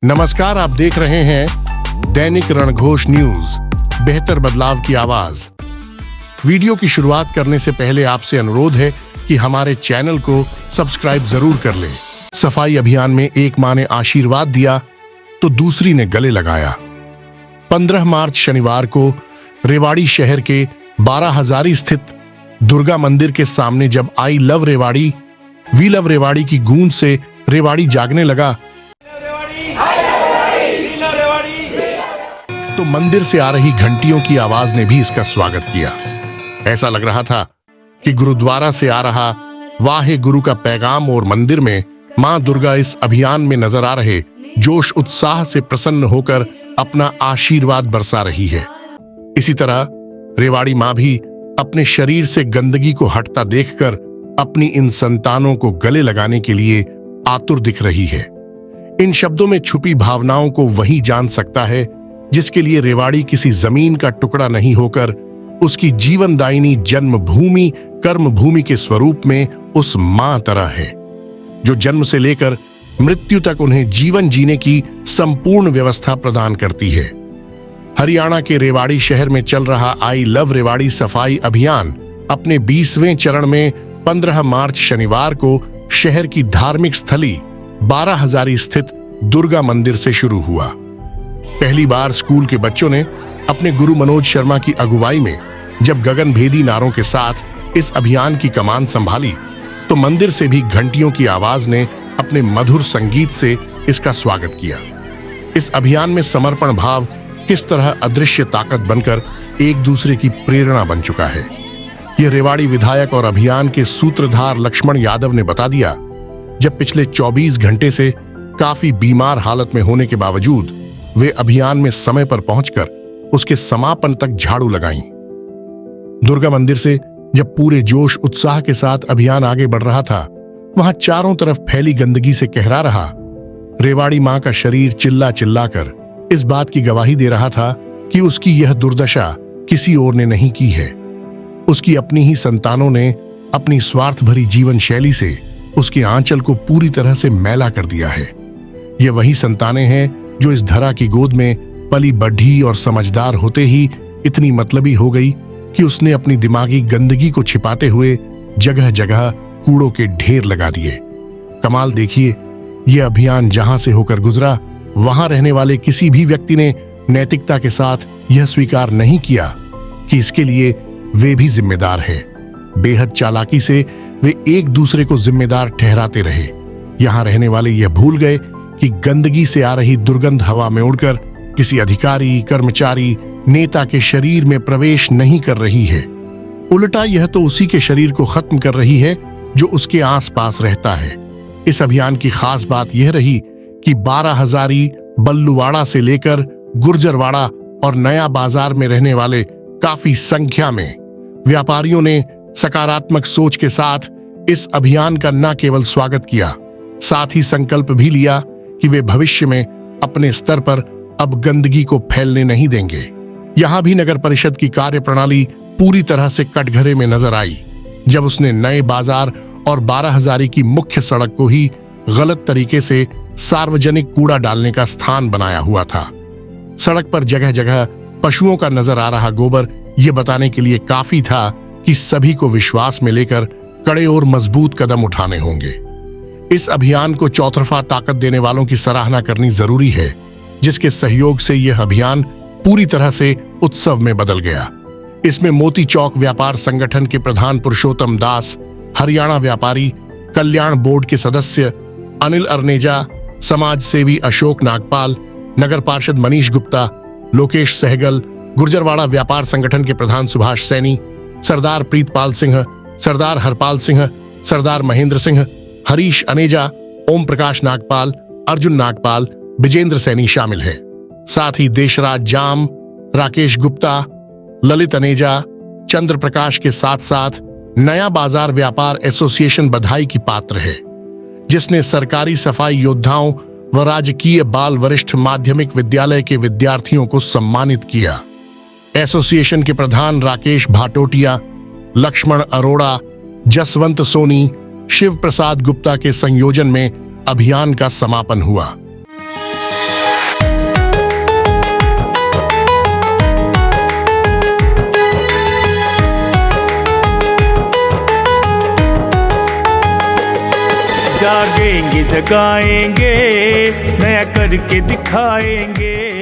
नमस्कार, आप देख रहे हैं दैनिक रणघोष न्यूज, बेहतर बदलाव की आवाज। वीडियो की शुरुआत करने से पहले आपसे अनुरोध है कि हमारे चैनल को सब्सक्राइब जरूर कर लें। सफाई अभियान में एक मां ने आशीर्वाद दिया तो दूसरी ने गले लगाया। 15 मार्च शनिवार को रेवाड़ी शहर के 12 हजारी स्थित दुर्गा मंदिर के सामने जब I love Rewari, we love Rewari की गूंज से रेवाड़ी जागने लगा, तो मंदिर से आ रही घंटियों की आवाज ने भी इसका स्वागत किया। ऐसा लग रहा था कि गुरुद्वारा से आ रहा वाहे गुरु का पैगाम और मंदिर में मां दुर्गा इस अभियान में नजर आ रहे जोश उत्साह से प्रसन्न होकर अपना आशीर्वाद बरसा रही है। इसी तरह रेवाड़ी मां भी अपने शरीर से गंदगी को हटता देखकर अपनी इन संतानों को गले लगाने के लिए आतुर दिख रही है। इन शब्दों में छुपी भावनाओं को वही जान सकता है जिसके लिए रेवाड़ी किसी जमीन का टुकड़ा नहीं होकर उसकी जीवनदायिनी जन्मभूमि कर्मभूमि के स्वरूप में उस मां तरह है, जो जन्म से लेकर मृत्यु तक उन्हें जीवन जीने की संपूर्ण व्यवस्था प्रदान करती है। हरियाणा के रेवाड़ी शहर में चल रहा आई लव रेवाड़ी सफाई अभियान अपने 20वें चरण में 15 मार्च शनिवार को शहर की धार्मिक स्थली 12 हजारी स्थित दुर्गा मंदिर से शुरू हुआ। पहली बार स्कूल के बच्चों ने अपने गुरु मनोज शर्मा की अगुवाई में जब गगनभेदी नारों के साथ इस अभियान की कमान संभाली, तो मंदिर से भी घंटियों की आवाज ने अपने मधुर संगीत से इसका स्वागत किया। इस अभियान में समर्पण भाव किस तरह अदृश्य ताकत बनकर एक दूसरे की प्रेरणा बन चुका है, यह रेवाड़ी विधायक और अभियान के सूत्रधार लक्ष्मण यादव ने बता दिया, जब पिछले 24 घंटे से काफी बीमार हालत में होने के बावजूद वे अभियान में समय पर पहुंचकर उसके समापन तक झाड़ू लगाईं। दुर्गा मंदिर से जब पूरे जोश उत्साह के साथ अभियान आगे बढ़ रहा था, वहां चारों तरफ फैली गंदगी से कहरा रहा रेवाड़ी मां का शरीर चिल्ला चिल्लाकर इस बात की गवाही दे रहा था कि उसकी यह दुर्दशा किसी और ने नहीं की है। उसकी अपनी ही संतानों ने अपनी स्वार्थ भरी जीवन शैली से उसके आंचल को पूरी तरह से मैला कर दिया है। ये वही संतानें हैं जो इस धरा की गोद में पली बढ़ी और समझदार होते ही इतनी मतलबी हो गई कि उसने अपनी दिमागी गंदगी को छिपाते हुए जगह जगह कूड़ों के ढेर लगा दिए। कमाल देखिए, यह अभियान जहां से होकर गुजरा, वहां रहने वाले किसी भी व्यक्ति ने नैतिकता के साथ यह स्वीकार नहीं किया कि इसके लिए वे भी जिम्मेदार है। बेहद चालाकी से वे एक दूसरे को जिम्मेदार ठहराते रहे। यहां रहने वाले यह भूल गए कि गंदगी से आ रही दुर्गंध हवा में उड़कर किसी अधिकारी, कर्मचारी, नेता के शरीर में प्रवेश नहीं कर रही है। उल्टा यह तो उसी के शरीर को खत्म कर रही है जो उसके आसपास रहता है। इस अभियान की खास बात यह रही कि 12 हजारी, बल्लूवाड़ा से लेकर गुर्जरवाड़ा और नया बाजार में रहने वाले काफी संख्या में व्यापारियों ने सकारात्मक सोच के साथ इस अभियान का न केवल स्वागत किया, साथ ही संकल्प भी लिया कि वे भविष्य में अपने स्तर पर अब गंदगी को फैलने नहीं देंगे। यहां भी नगर परिषद की कार्य प्रणाली पूरी तरह से कटघरे में नजर आई, जब उसने नए बाजार और 12 हजारी की मुख्य सड़क को ही गलत तरीके से सार्वजनिक कूड़ा डालने का स्थान बनाया हुआ था। सड़क पर जगह जगह पशुओं का नजर आ रहा गोबर यह बताने के लिए काफी था कि सभी को विश्वास में लेकर कड़े और मजबूत कदम उठाने होंगे। इस अभियान को चौतरफा ताकत देने वालों की सराहना करनी जरूरी है, जिसके सहयोग से यह अभियान पूरी तरह से उत्सव में बदल गया। इसमें मोती चौक व्यापार संगठन के प्रधान पुरुषोत्तम दास, हरियाणा व्यापारी कल्याण बोर्ड के सदस्य अनिल अर्नेजा, समाज सेवी अशोक नागपाल, नगर पार्षद मनीष गुप्ता, लोकेश सहगल, गुर्जरवाड़ा व्यापार संगठन के प्रधान सुभाष सैनी, सरदार प्रीतपाल सिंह, सरदार हरपाल सिंह, सरदार महेंद्र सिंह, हरीश अनेजा, ओम प्रकाश नागपाल, अर्जुन नागपाल, विजेंद्र सैनी शामिल है। साथ ही देशराज जाम, राकेश गुप्ता, ललित अनेजा, चंद्र प्रकाश के साथ साथ नया बाजार व्यापार एसोसिएशन बधाई की पात्र है, जिसने सरकारी सफाई योद्धाओं व राजकीय बाल वरिष्ठ माध्यमिक विद्यालय के विद्यार्थियों को सम्मानित किया। एसोसिएशन के प्रधान राकेश भाटोटिया, लक्ष्मण अरोड़ा, जसवंत सोनी, शिव प्रसाद गुप्ता के संयोजन में अभियान का समापन हुआ। जागेंगे जगाएंगे, नया करके दिखाएंगे।